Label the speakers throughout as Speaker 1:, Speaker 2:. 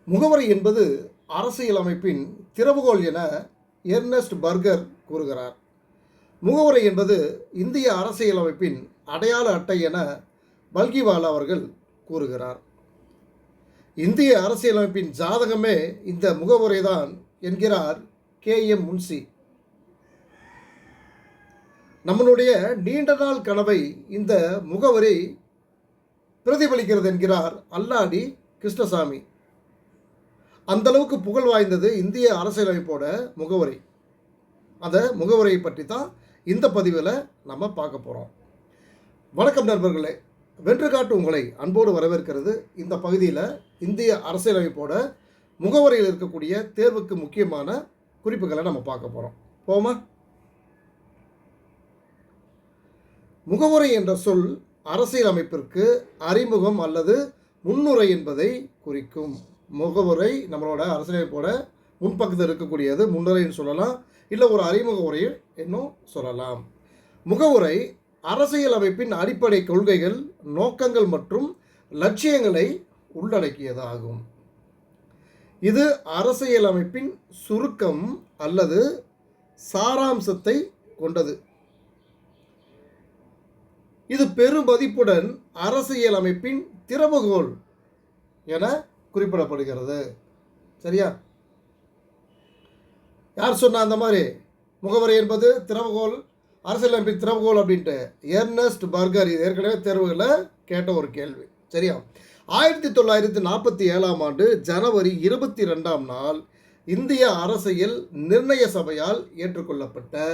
Speaker 1: முகவரி என்பது அரசியலமைப்பின் திறவுகோல் என எர்னஸ்ட் பர்கர் கூறுகிறார். முகவரி என்பது இந்திய அரசியலமைப்பின் அடையாள அட்டை என பல்கிவாலா அவர்கள் கூறுகிறார். இந்திய அரசியலமைப்பின் ஜாதகமே இந்த முகவரிதான் என்கிறார் KM முன்சி. நம்மளுடைய நீண்ட நாள் கனவை இந்த முகவரி பிரதிபலிக்கிறது என்கிறார் அல்லாடி கிருஷ்ணசாமி. அந்த அளவுக்கு புகழ் வாய்ந்தது இந்திய அரசியலமைப்போட முகவரி. அந்த முகவரியை பற்றி தான் இந்த பதிவில் நம்ம பார்க்க போகிறோம். வணக்கம் நண்பர்களே, வென்று காட்டு உங்களை அன்போடு வரவேற்கிறது. இந்த பகுதியில் இந்திய அரசியலமைப்போட முகவரியில் இருக்கக்கூடிய தேர்வுக்கு முக்கியமான குறிப்புகளை நம்ம பார்க்க போகிறோம். போமா? முகவரி என்ற சொல் அரசியலமைப்பிற்கு அறிமுகம் அல்லது முன்னுரை என்பதை குறிக்கும். முகவுரை நம்மளோட அரசியலமைப்போட முன்பக்கத்தில் இருக்கக்கூடியது முன்னுரைன்னு சொல்லலாம், இல்லை ஒரு அறிமுக உரையை இன்னும் சொல்லலாம். முகவுரை அரசியலமைப்பின் அடிப்படை கொள்கைகள், நோக்கங்கள் மற்றும் லட்சியங்களை உள்ளடக்கியதாகும். இது அரசியலமைப்பின் சுருக்கம் அல்லது சாராம்சத்தை கொண்டது. இது பெருமதிப்புடன் அரசியலமைப்பின் திறவுகோல் என குறிப்பிடப்படுகிறது. சரியா? யார் சொன்னா அந்த மாதிரி முகவரி என்பது திறவுகோல், அரசியலமைப்பின் திறவுகோல் அப்படின்ட்டு? Ernest Barker. இது ஏற்கனவே தேர்வுகளில் கேட்ட ஒரு கேள்வி. சரியா? 1947ஆம் ஆண்டு ஜனவரி 22ஆம் நாள் இந்திய அரசியல் நிர்ணய சபையால் ஏற்றுக்கொள்ளப்பட்ட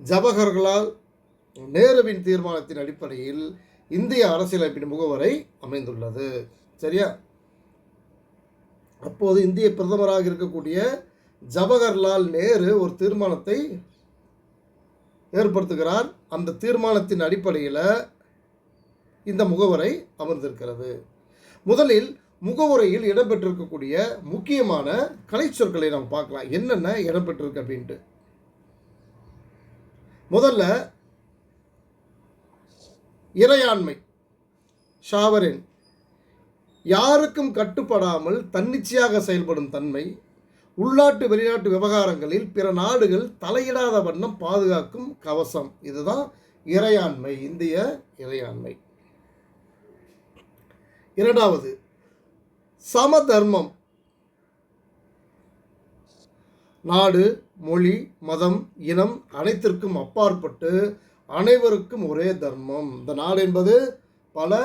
Speaker 1: ஜவஹர்லால் நேருவின் தீர்மானத்தின் அடிப்படையில் இந்திய அரசியலமைப்பின் முகவரை அமைந்துள்ளது. சரியா? அப்போது இந்திய பிரதமராக இருக்கக்கூடிய ஜவஹர்லால் நேரு ஒரு தீர்மானத்தை ஏற்படுத்துகிறார். அந்த தீர்மானத்தின் அடிப்படையில் இந்த முகவரை அமர்ந்திருக்கிறது. முதலில் முகவுரையில் இடம்பெற்றிருக்கக்கூடிய முக்கியமான கலைச்சொற்களை நாம் பார்க்கலாம், என்னென்ன இடம்பெற்றிருக்கு அப்படின்ட்டு. முதல்ல இறையாண்மை, ஷாவரின், யாருக்கும் கட்டுப்படாமல் தன்னிச்சையாக செயல்படும் தன்மை, உள்நாட்டு வெளிநாட்டு விவகாரங்களில் பிற நாடுகள் தலையிடாத வண்ணம் பாதுகாக்கும் கவசம். இதுதான் இறையாண்மை, இந்திய இறையாண்மை. இரண்டாவது சமதர்மம். நாடு, மொழி, மதம், இனம் அனைத்திற்கும் அப்பாற்பட்டு அனைவருக்கும் ஒரே தர்மம். இந்த நாடு என்பது பல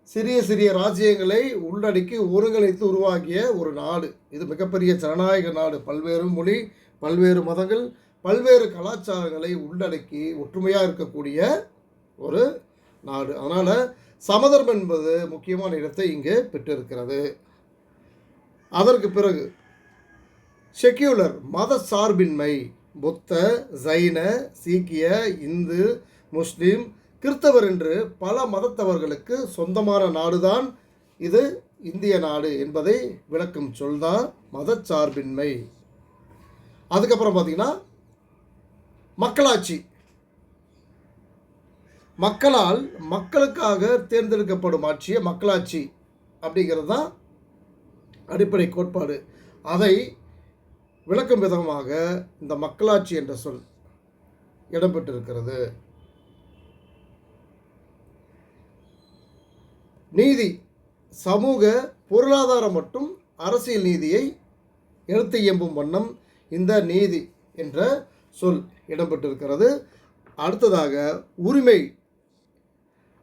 Speaker 1: சிறிய சிறிய ராஜ்யங்களை உள்ளடக்கி ஒருங்கிணைத்து உருவாக்கிய ஒரு நாடு. இது மிகப்பெரிய ஜனநாயக நாடு. பல்வேறு மொழி, பல்வேறு மதங்கள், பல்வேறு கலாச்சாரங்களை உள்ளடக்கி ஒற்றுமையாக இருக்கக்கூடிய ஒரு நாடு. அதனால் சமதர்மம் என்பது முக்கியமான இடத்தை இங்கே பெற்றிருக்கிறது. அதற்கு பிறகு செக்யூலர், மத சார்பின்மை. புத்த, ஜைன, சீக்கிய, இந்து, முஸ்லீம், கிறிஸ்தவர் என்று பல மதத்தவர்களுக்கு சொந்தமான நாடுதான் இது இந்திய நாடு என்பதை விளக்கும் சொல்தான் மதச்சார்பின்மை. அதுக்கப்புறம் பார்த்தீங்கன்னா மக்களாட்சி. மக்களால் மக்களுக்காக தேர்ந்தெடுக்கப்படும் ஆட்சியை மக்களாட்சி அப்படிங்கிறது தான் அடிப்படை கோட்பாடு. அதை விளக்கும் விதமாக இந்த மக்களாட்சி என்ற சொல் இடம்பெற்றிருக்கிறது. நீதி, சமூக, பொருளாதார மற்றும் அரசியல் நீதியை எடுத்து இயம்பும் வண்ணம் இந்த நீதி என்ற சொல் இடம்பெற்றிருக்கிறது. அடுத்ததாக உரிமை,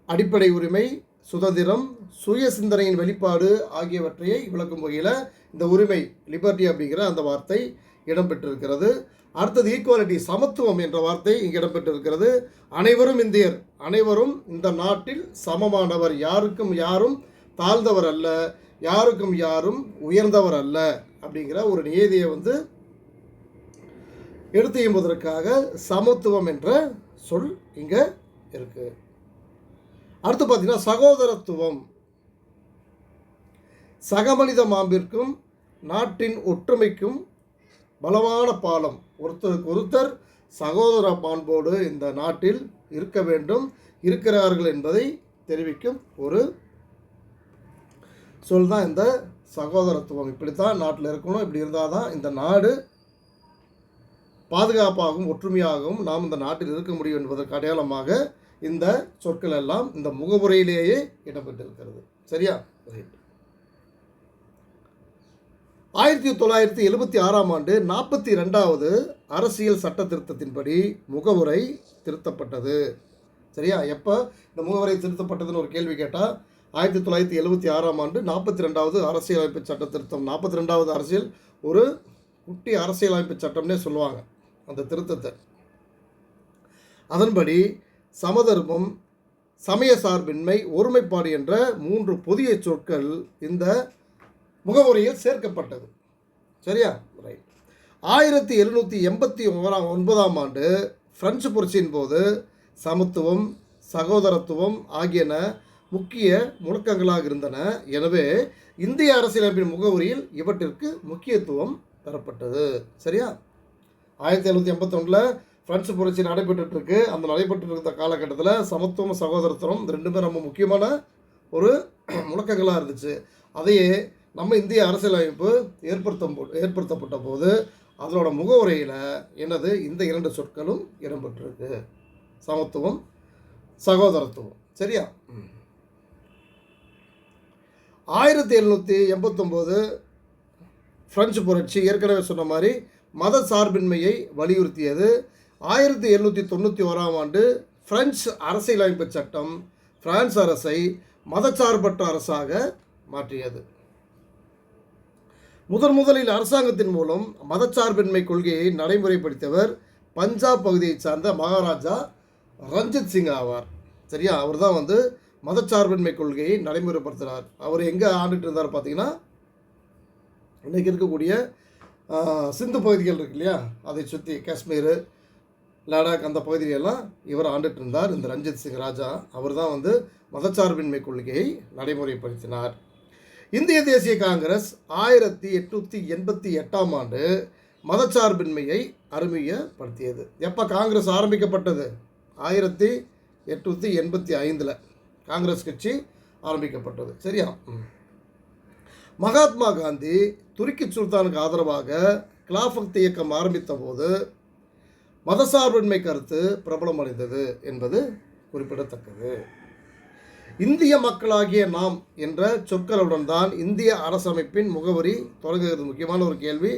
Speaker 1: அடிப்படை உரிமை, சுதந்திரம், சுய சிந்தனையின் வெளிப்பாடு ஆகியவற்றை விளக்கும் வகையில் இந்த உரிமை, லிபர்ட்டி அப்படிங்கிற அந்த வார்த்தை இடம்பெற்றிருக்கிறது. அடுத்தது ஈக்குவாலிட்டி, சமத்துவம் என்ற வார்த்தை இங்கே இடம்பெற்றிருக்கிறது. அனைவரும் இந்தியர், அனைவரும் இந்த நாட்டில் சமமானவர், யாருக்கும் யாரும் தாழ்ந்தவர் அல்ல, யாருக்கும் யாரும் உயர்ந்தவர் அல்ல அப்படிங்கிற ஒரு நியதியை எடுத்து என்பதற்காக சமத்துவம் என்ற சொல் இங்கே இருக்கு. அடுத்து பார்த்தீங்கன்னா சகோதரத்துவம். சகமனித மாண்பிற்கும் நாட்டின் ஒற்றுமைக்கும் பலமான பாலம். ஒருத்தருக்கு ஒருத்தர் சகோதர மாண்போடு இந்த நாட்டில் இருக்க வேண்டும், இருக்கிறார்கள் என்பதை தெரிவிக்கும் ஒரு சொல் தான் இந்த சகோதரத்துவம். இப்படித்தான் நாட்டில் இருக்கணும். இப்படி இருந்தால் தான் இந்த நாடு பாதுகாப்பாகவும் ஒற்றுமையாகவும் நாம் இந்த நாட்டில் இருக்க முடியும் என்பதற்கு அடையாளமாக இந்த சொற்கள் எல்லாம் இந்த முகவுரையிலேயே இடம்பெற்றிருக்கிறது. சரியா? ரைட். 1976ஆம் ஆண்டு 42வது அரசியல் சட்ட திருத்தத்தின்படி முகவுரை திருத்தப்பட்டது. சரியா? எப்போ இந்த முகவுரை திருத்தப்பட்டதுன்னு ஒரு கேள்வி கேட்டால் 1976ஆம் ஆண்டு 42வது அரசியலமைப்பு சட்ட திருத்தம். 42வது அரசியல் ஒரு குட்டி அரசியலமைப்பு சட்டம்னே சொல்லுவாங்க அந்த திருத்தத்தை. அதன்படி சமதர்மம், சமய சார்பின்மை, ஒருமைப்பாடு என்ற 3 புதிய சொற்கள் இந்த முகவுரையில் சேர்க்கப்பட்டது. சரியா? ரைட். 1789ஆம் ஆண்டு பிரெஞ்சு புரட்சியின் போது சமத்துவம், சகோதரத்துவம் ஆகியன முக்கிய முழக்கங்களாக இருந்தன. எனவே இந்திய அரசியலமைப்பின் முகவுரையில் இவற்றிற்கு முக்கியத்துவம் தரப்பட்டது. சரியா? 1781 பிரெஞ்சு புரட்சி நடைபெற்றுருக்கு. அந்த நடைபெற்று காலகட்டத்தில் சமத்துவம், சகோதரத்துவம் இந்த ரெண்டுமே ரொம்ப முக்கியமான ஒரு முழக்கங்களாக இருந்துச்சு. அதையே நம்ம இந்திய அரசியலமைப்பு ஏற்படுத்தப்பட்ட போது அதனோட முகவுரையில் என்னது இந்த 2 சொற்களும் இடம்பெற்றிருக்கு. சமத்துவம், சகோதரத்துவம். சரியா? 1789 பிரெஞ்சு புரட்சி ஏற்கனவே சொன்ன மாதிரி மத சார்பின்மையை வலியுறுத்தியது. 1791ஆம் ஆண்டு பிரெஞ்சு அரசியலமைப்பு சட்டம் பிரான்ஸ் அரசை மதச்சார்பற்ற அரசாக மாற்றியது. முதலில் அரசாங்கத்தின் மூலம் மதச்சார்பின்மை கொள்கையை நடைமுறைப்படுத்தியவர் பஞ்சாப் பகுதியைச் சார்ந்த மகாராஜா ரஞ்சித் சிங் ஆவார். சரியா? அவர் தான் மதச்சார்பின்மை கொள்கையை நடைமுறைப்படுத்துகிறார். அவர் எங்கே ஆண்டுட்டு இருந்தார் பார்த்தீங்கன்னா, இன்றைக்கி இருக்கக்கூடிய சிந்து பகுதிகள் இருக்கு இல்லையா, அதை சுற்றி காஷ்மீர், லடாக் அந்த பகுதியிலெல்லாம் இவர் ஆண்டுட்டு இருந்தார். இந்த ரஞ்சித் சிங் ராஜா அவர் தான் மதச்சார்பின்மை கொள்கையை நடைமுறைப்படுத்தினார். இந்திய தேசிய காங்கிரஸ் 1888ஆம் ஆண்டு மதச்சார்பின்மையை அறிமுகப்படுத்தியது. எப்போ காங்கிரஸ் ஆரம்பிக்கப்பட்டது? 1885 காங்கிரஸ் கட்சி ஆரம்பிக்கப்பட்டது. சரியா? மகாத்மா காந்தி துருக்கி சுல்தானுக்கு ஆதரவாக கிலாஃபத் இயக்கம் ஆரம்பித்த போது மதசார்பின்மை கருத்து பிரபலமடைந்தது என்பது குறிப்பிடத்தக்கது. இந்திய மக்களாகிய நாம் என்ற சொற்களுடன் தான் இந்திய அரசமைப்பின் முகவரி தொடங்குகிறது. முக்கியமான ஒரு கேள்வி.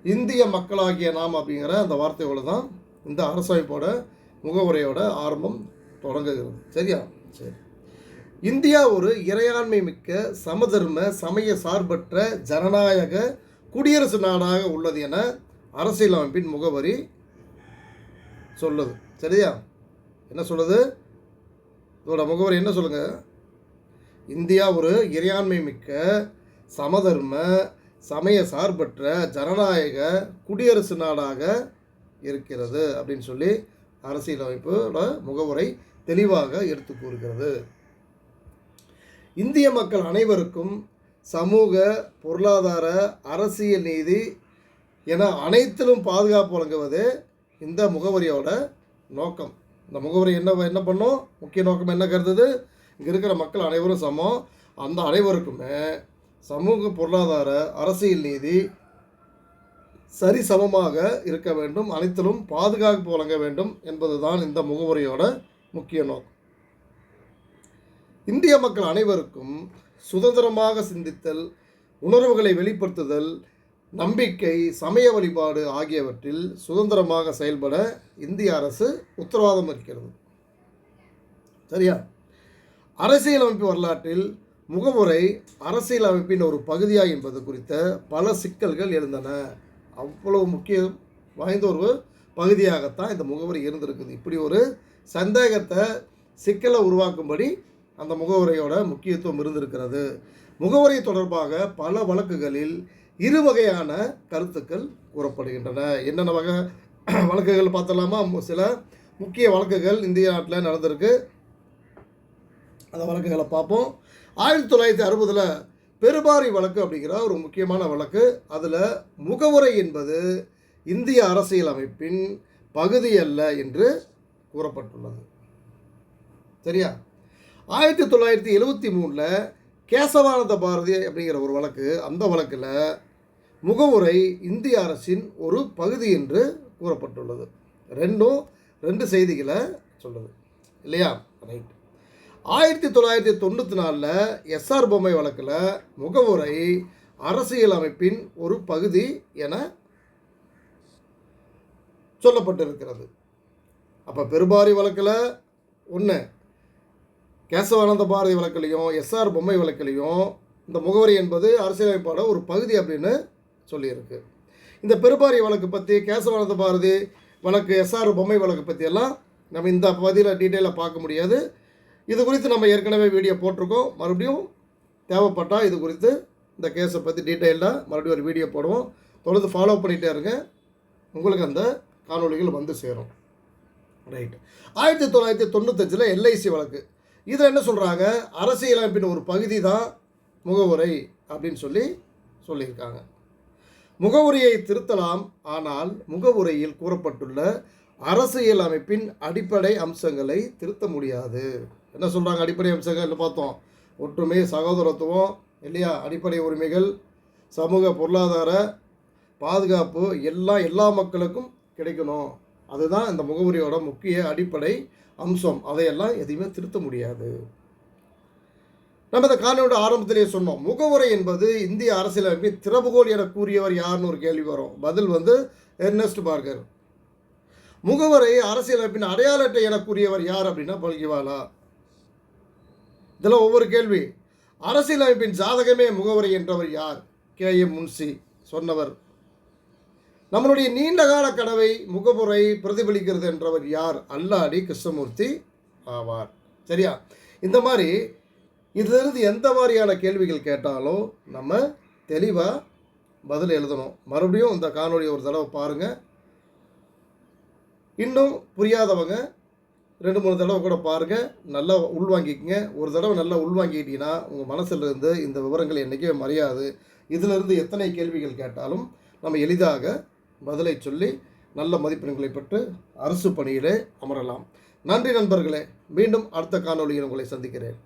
Speaker 1: இந்திய மக்களாகிய நாம் அப்படிங்கிற அந்த வார்த்தையோடு தான் இந்த அரசமைப்போட முகவுரையோட ஆரம்பம் தொடங்குகிறது. சரியா? சரி. இந்தியா ஒரு இறையாண்மை மிக்க சமதர்ம சமய சார்பற்ற ஜனநாயக குடியரசு நாடாக உள்ளது என அரசியலமைப்பின் முகவரி சொல்லுது. சரியா? என்ன சொல்லுது? இதோட முகவரி என்ன சொல்லுங்க? இந்தியா ஒரு இறையாண்மை மிக்க சமதர்ம சமய சார்பற்ற ஜனநாயக குடியரசு நாடாக இருக்கிறது அப்படின்னு சொல்லி அரசியலமைப்போட முகவுரை தெளிவாக எடுத்து கூறுகிறது. இந்திய மக்கள் அனைவருக்கும் சமூக, பொருளாதார, அரசியல் நீதி என அனைத்திலும் பாதுகாப்பு வழங்குவது இந்த முகவரியோட நோக்கம். இந்த முகவரி என்ன பண்ணும்? முக்கிய நோக்கம் என்ன கருதுது? இங்கே இருக்கிற மக்கள் அனைவரும் சமம், அந்த அனைவருக்குமே சமூக, பொருளாதார, அரசியல் நீதி சரிசமமாக இருக்க வேண்டும், அனைத்திலும் பாதுகாப்பு வழங்க வேண்டும் என்பதுதான் இந்த முகவரியோட முக்கிய நோக்கம். இந்திய மக்கள் அனைவருக்கும் சுதந்திரமாக சிந்தித்தல், உணர்வுகளை வெளிப்படுத்துதல், நம்பிக்கை, சமய வழிபாடு ஆகியவற்றில் சுதந்திரமாக செயல்பட இந்திய அரசு உத்தரவாதம் இருக்கிறது. சரியா? அரசியலமைப்பு வரலாற்றில் முகவுரை அரசியலமைப்பின் ஒரு பகுதியா என்பது குறித்த பல சிக்கல்கள் எழுந்தன. அவ்வளவு முக்கியம் வாய்ந்த ஒரு பகுதியாகத்தான் இந்த முகவுரை இருந்திருக்குது. இப்படி ஒரு சந்தேகத்தை, சிக்கலை உருவாக்கும்படி அந்த முகவுரையோட முக்கியத்துவம் இருந்திருக்கிறது. முகவுரை தொடர்பாக பல வழக்குகளில் 2 வகையான கருத்துக்கள் கூறப்படுகின்றன. என்னென்ன வழக்குகள் பார்த்தலாமா? சில முக்கிய வழக்குகள் இந்திய நாட்டில் நடந்திருக்கு. அந்த வழக்குகளை பார்ப்போம். 1960 பெருபாரி வழக்கு அப்படிங்கிற ஒரு முக்கியமான வழக்கு. அதில் முகவுரை என்பது இந்திய அரசியலமைப்பின் பகுதி அல்ல என்று கூறப்பட்டுள்ளது. சரியா? 1973 கேசவானந்த பாரதி அப்படிங்கிற ஒரு வழக்கு, அந்த வழக்கில் முகவுரை இந்திய அரசின் ஒரு பகுதி என்று கூறப்பட்டுள்ளது. ரெண்டு செய்திகளை சொல்லுது இல்லையா? ரைட். 1994 எஸ்ஆர் பொம்மை வழக்கில் முகவுரை அரசியல் அமைப்பின் ஒரு பகுதி என சொல்லப்பட்டிருக்கிறது. அப்போ பெருபாரி வழக்கில் ஒன்று, கேசவானந்த பாரதி வழக்கிலையும் எஸ்ஆர் பொம்மை வழக்கிலையும் இந்த முகவரி என்பது அரசியலமைப்போட ஒரு பகுதி அப்படின்னு சொல்லியிருக்கு. இந்த பெருபாரி வழக்கு பற்றி, கேசவானந்த பாரதி வழக்கு, எஸ்ஆர் பொம்மை வழக்கு பற்றியெல்லாம் நம்ம இந்த பகுதியில் டீட்டெயிலாக பார்க்க முடியாது. இது குறித்து நம்ம ஏற்கனவே வீடியோ போட்டிருக்கோம். மறுபடியும் தேவைப்பட்டால் இது குறித்து இந்த கேஸை பற்றி டீட்டெயிலாக மறுபடியும் ஒரு வீடியோ போடுவோம். தொடர்ந்து ஃபாலோ பண்ணிகிட்டே இருங்க, உங்களுக்கு அந்த காணொலிகள் வந்து சேரும். ரைட். 1995 எல்ஐசி வழக்கு. இதில் என்ன சொல்கிறாங்க? அரசியலமைப்பின் ஒரு பகுதி தான் முகவுரை அப்படின்னு சொல்லியிருக்காங்க. முகவுரையை திருத்தலாம், ஆனால் முகவுரையில் கூறப்பட்டுள்ள அரசியல் அமைப்பின் அடிப்படை அம்சங்களை திருத்த முடியாது. என்ன சொல்கிறாங்க? அடிப்படை அம்சங்கள் பார்த்தோம். ஒற்றுமை, சகோதரத்துவம் இல்லையா, அடிப்படை உரிமைகள், சமூக பொருளாதார பாதுகாப்பு எல்லாம் எல்லா மக்களுக்கும் கிடைக்கணும். அதுதான் இந்த முகவுரையோட முக்கிய அடிப்படை அம்சம். அதையெல்லாம் எதையுமே திருத்த முடியாது. நம்ம இந்த காணொலியோட ஆரம்பத்திலேயே சொன்னோம், முகவுரை என்பது இந்திய அரசியலமைப்பின் திறவுகோல் என கூறியவர் யாருன்னு ஒரு கேள்வி வரும். பதில் எர்னஸ்ட் பார்கர். முகவரை அரசியலமைப்பின் அடையாள அட்டை என கூறியவர் யார் அப்படின்னா பல்கிவாலா. இதெல்லாம் ஒவ்வொரு கேள்வி. அரசியலமைப்பின் ஜாதகமே முகவரை என்றவர் யார்? KM முன்சி சொன்னவர். நம்மளுடைய நீண்டகால கனவை முகமுறை பிரதிபலிக்கிறது என்றவர் யார்? அல்லாடி கிருஷ்ணமூர்த்தி ஆவார். சரியா? இந்த மாதிரி இதிலிருந்து எந்த மாதிரியான கேள்விகள் கேட்டாலும் நம்ம தெளிவாக பதில் எழுதணும். மறுபடியும் இந்த காணொலியை ஒரு தடவை பாருங்கள். இன்னும் புரியாதவங்க 2-3 தடவை கூட பாருங்கள், நல்லா உள்வாங்கிக்கங்க. ஒரு தடவை நல்லா உள்வாங்கிக்கிட்டீங்கன்னா உங்கள் மனசில் இருந்து இந்த விவரங்கள் என்றைக்குமே மறையாது. இதிலிருந்து எத்தனை கேள்விகள் கேட்டாலும் நம்ம எளிதாக பதிலை சொல்லி நல்ல மதிப்பெண்களை பெற்று அரசு பணியிலே அமரலாம். நன்றி நண்பர்களே. மீண்டும் அடுத்த காணொலியில் உங்களை சந்திக்கிறேன்.